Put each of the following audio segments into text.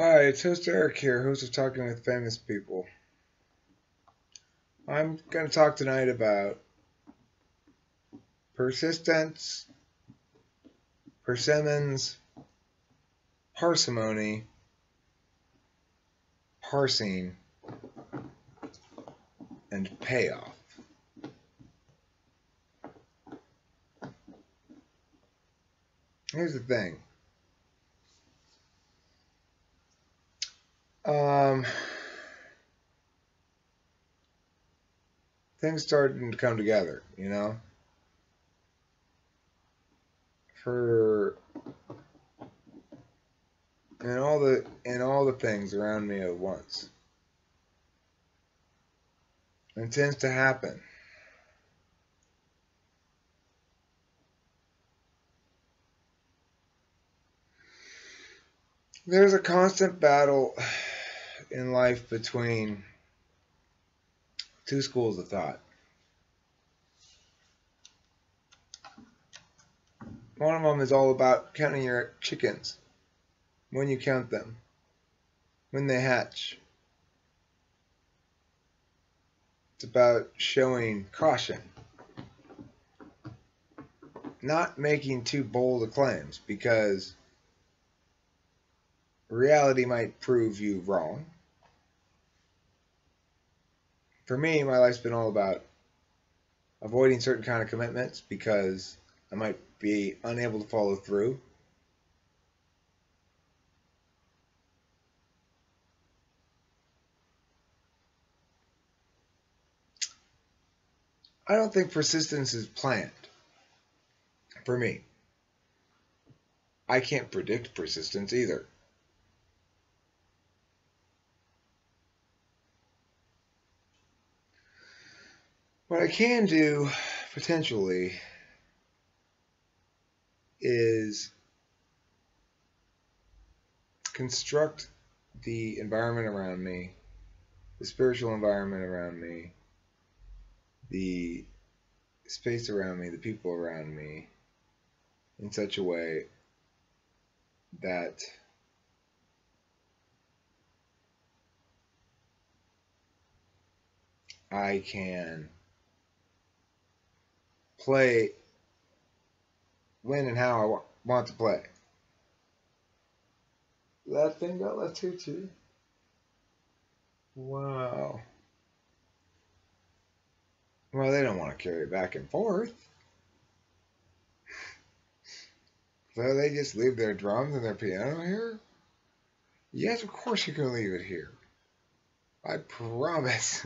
Hi, it's host Eric here, host of Talking with Famous People. I'm going to talk tonight about persistence, persimmons, parsimony, parsing, and payoff. Here's the thing. Things starting to come together, you know? And all the things around me at once. It tends to happen. There's a constant battle in life between two schools of thought. One of them is all about counting your chickens, when you count them, when they hatch. It's about showing caution, not making too bold of claims, because reality might prove you wrong. For me, my life's been all about avoiding certain kind of commitments because I might be unable to follow through. I don't think persistence is planned. For me, I can't predict persistence either. What I can do, potentially, is construct the environment around me, the spiritual environment around me, the space around me, the people around me, in such a way that I can play when and how I want to play. That thing got left here too? Wow. Well, they don't want to carry it back and forth. So they just leave their drums and their piano here? Yes, of course you can leave it here. I promise.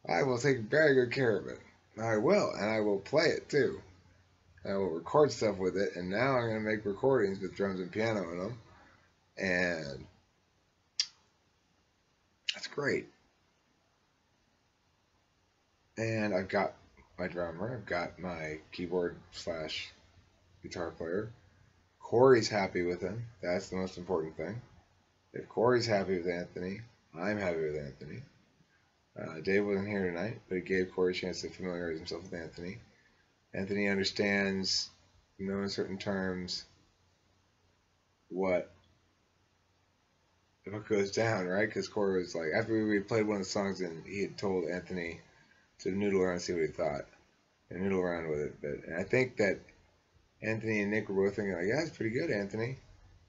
I will take very good care of it. I will, and I will play it too. I will record stuff with it, and now I'm going to make recordings with drums and piano in them. And that's great. And I've got my drummer, I've got my keyboard / guitar player. Corey's happy with him. That's the most important thing. If Corey's happy with Anthony, I'm happy with Anthony. Dave wasn't here tonight, but he gave Corey a chance to familiarize himself with Anthony. Anthony understands, in certain terms, what goes down, right? Because Corey was like, after we played one of the songs, and he had told Anthony to noodle around and see what he thought, and noodle around with it. And I think that Anthony and Nick were both thinking, like, yeah, it's pretty good, Anthony.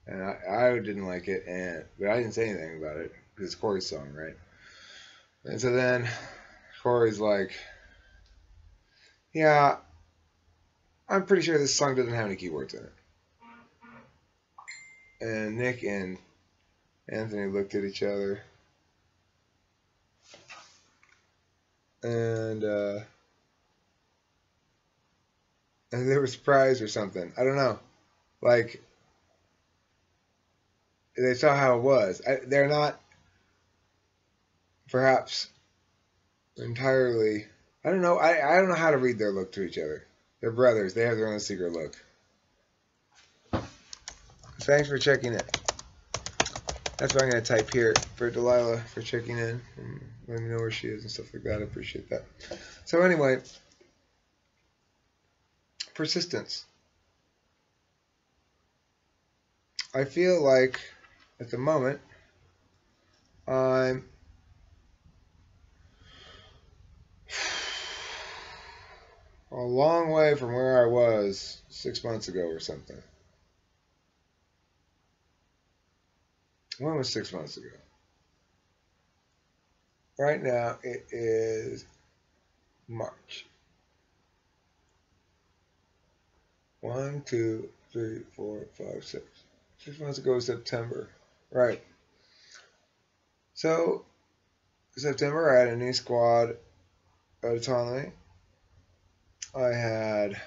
And I didn't like it, but I didn't say anything about it because it's Corey's song, right? And so then Corey's like, yeah, I'm pretty sure this song doesn't have any keywords in it. And Nick and Anthony looked at each other, and they were surprised or something. I don't know. Like, they saw how it was. They're not perhaps entirely. I don't know. I don't know how to read their look to each other. They're brothers. They have their own secret look. Thanks for checking in. That's what I'm going to type here for Delilah for checking in and letting me know where she is and stuff like that. I appreciate that. So anyway, persistence. I feel like at the moment I'm a long way from where I was 6 months ago or something. When was 6 months ago? Right now it is March. 1, 2, 3, 4, 5, 6. 6 months ago was September. Right. So, September, I had a new squad at Autonomy. I had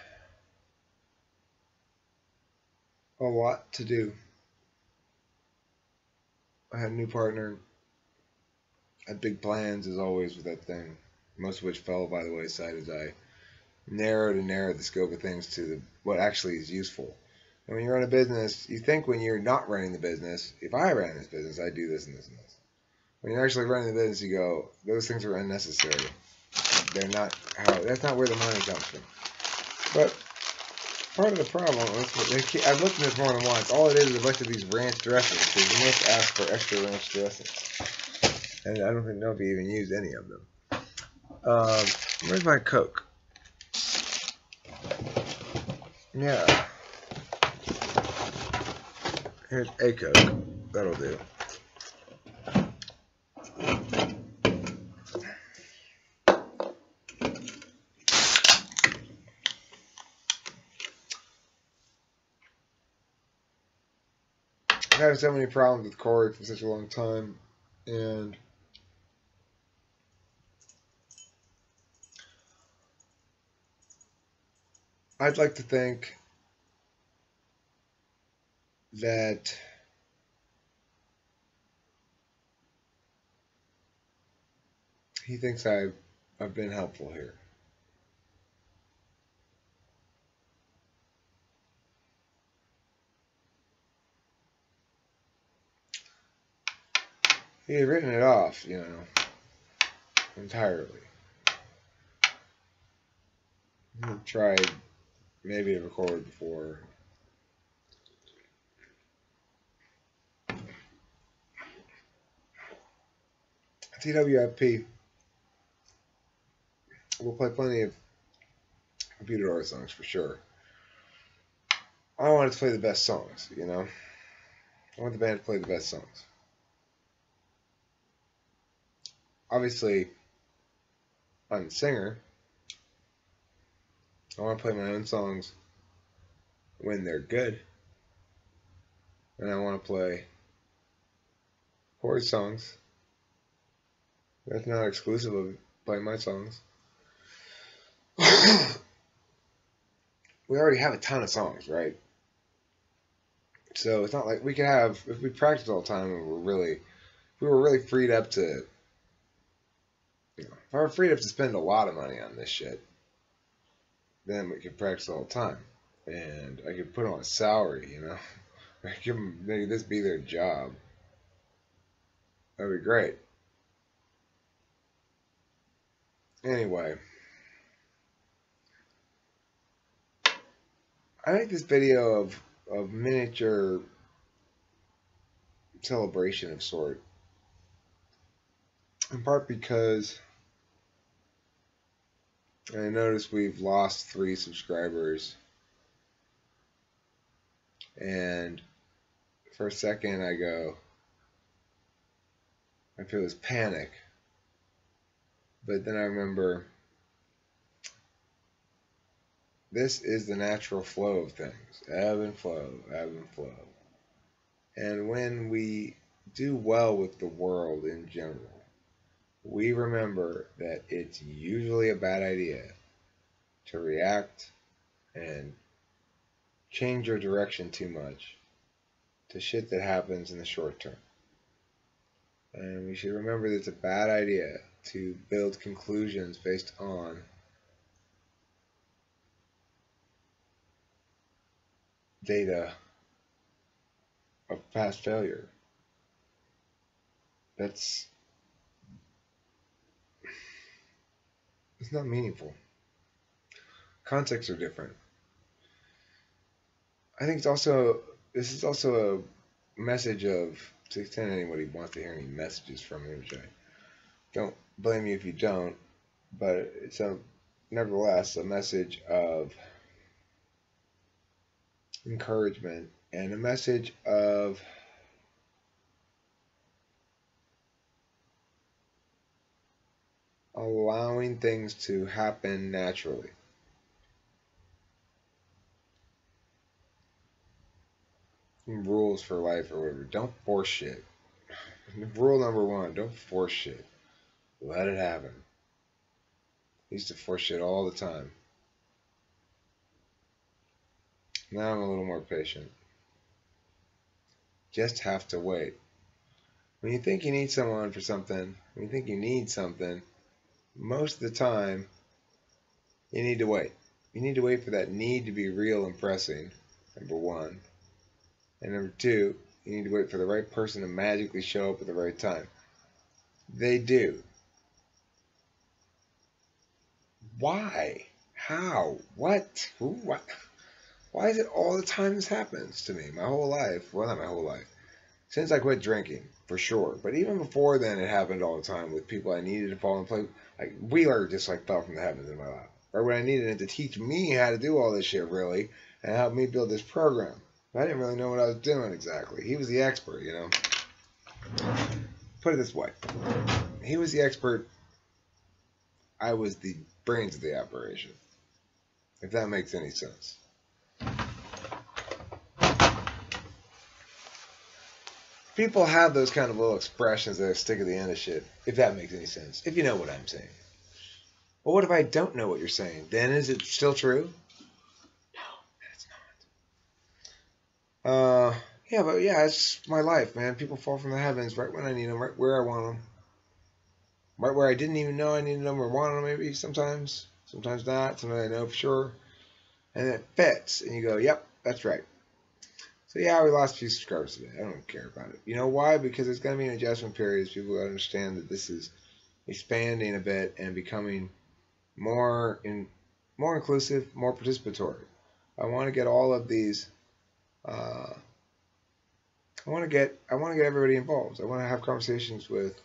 a lot to do. I had a new partner. I had big plans, as always, with that thing. Most of which fell by the wayside as I narrowed the scope of things to what actually is useful. And when you run a business, you think when you're not running the business, if I ran this business, I'd do this and this and this. When you're actually running the business, you go, those things are unnecessary. They're not that's not where the money comes from. But part of the problem, I've looked at this more than once. All it is a bunch of these ranch dressings. Because you must ask for extra ranch dressings. And I don't think nobody even used any of them. Where's my Coke? Yeah. Here's a Coke. That'll do. I've had so many problems with Corey for such a long time, and I'd like to think that he thinks I've been helpful here. He had written it off, entirely. He tried maybe to record before. TWIP will play plenty of computer art songs for sure. I wanted to play the best songs, I want the band to play the best songs. Obviously, I'm the singer. I want to play my own songs when they're good. And I want to play Corey's songs. That's not exclusive of playing my songs. We already have a ton of songs, right? So it's not like we could have, if we practiced all the time and we were really freed up to, if I were freed up to spend a lot of money on this shit, then we could practice all the time. And I could put on a salary, I could make this be their job. That'd be great. Anyway, I make this video of miniature celebration of sort, in part because I noticed we've lost 3 subscribers, and for a second I feel this panic, but then I remember this is the natural flow of things, ebb and flow, ebb and flow. And when we do well with the world in general, we remember that it's usually a bad idea to react and change your direction too much to shit that happens in the short term. And we should remember that it's a bad idea to build conclusions based on data of past failure. It's not meaningful. Contexts are different. I think this is also a message of to the extent anybody wants to hear any messages from me, which I don't blame you if you don't, but it's nevertheless a message of encouragement and a message of allowing things to happen naturally. Rules for life or whatever. Don't force shit. Rule number one, don't force shit. Let it happen. I used to force shit all the time. Now I'm a little more patient. Just have to wait. When you think you need someone for something, when you think you need something, most of the time, you need to wait. You need to wait for that need to be real and pressing, number one. And number two, you need to wait for the right person to magically show up at the right time. They do. Why? How? What? Who? What? Why is it all the time this happens to me? My whole life. Well, not my whole life. Since I quit drinking, for sure. But even before then, it happened all the time with people I needed to fall in place. Like Wheeler just like fell from the heavens in my lap. Or when I needed it to teach me how to do all this shit really, and help me build this program. I didn't really know what I was doing exactly. He was the expert, you know. Put it this way. He was the expert. I was the brains of the operation. If that makes any sense. People have those kind of little expressions that stick at the end of shit, if that makes any sense. If you know what I'm saying. Well, what if I don't know what you're saying? Then is it still true? No, it's not. Yeah, but yeah, it's my life, man. People fall from the heavens right when I need them, right where I want them. Right where I didn't even know I needed them or wanted them maybe sometimes. Sometimes not. Sometimes I know for sure. And it fits. And you go, yep, that's right. So yeah, we lost a few subscribers today. I don't care about it. You know why? Because there's going to be an adjustment period as people understand that this is expanding a bit and becoming more inclusive, more participatory. I want to get all of these. I want to get everybody involved. I want to have conversations with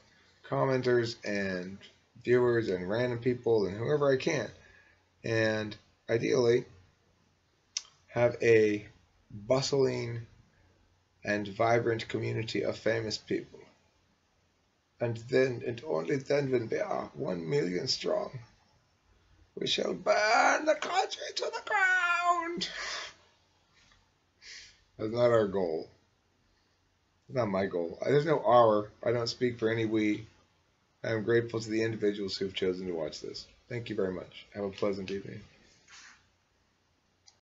commenters and viewers and random people and whoever I can, and ideally have a bustling and vibrant community of famous people. And only then when we are 1 million strong, we shall burn the country to the ground. That's not our goal. It's not my goal. There's no our. I don't speak for any we. I am grateful to the individuals who have chosen to watch this. Thank you very much. Have a pleasant evening.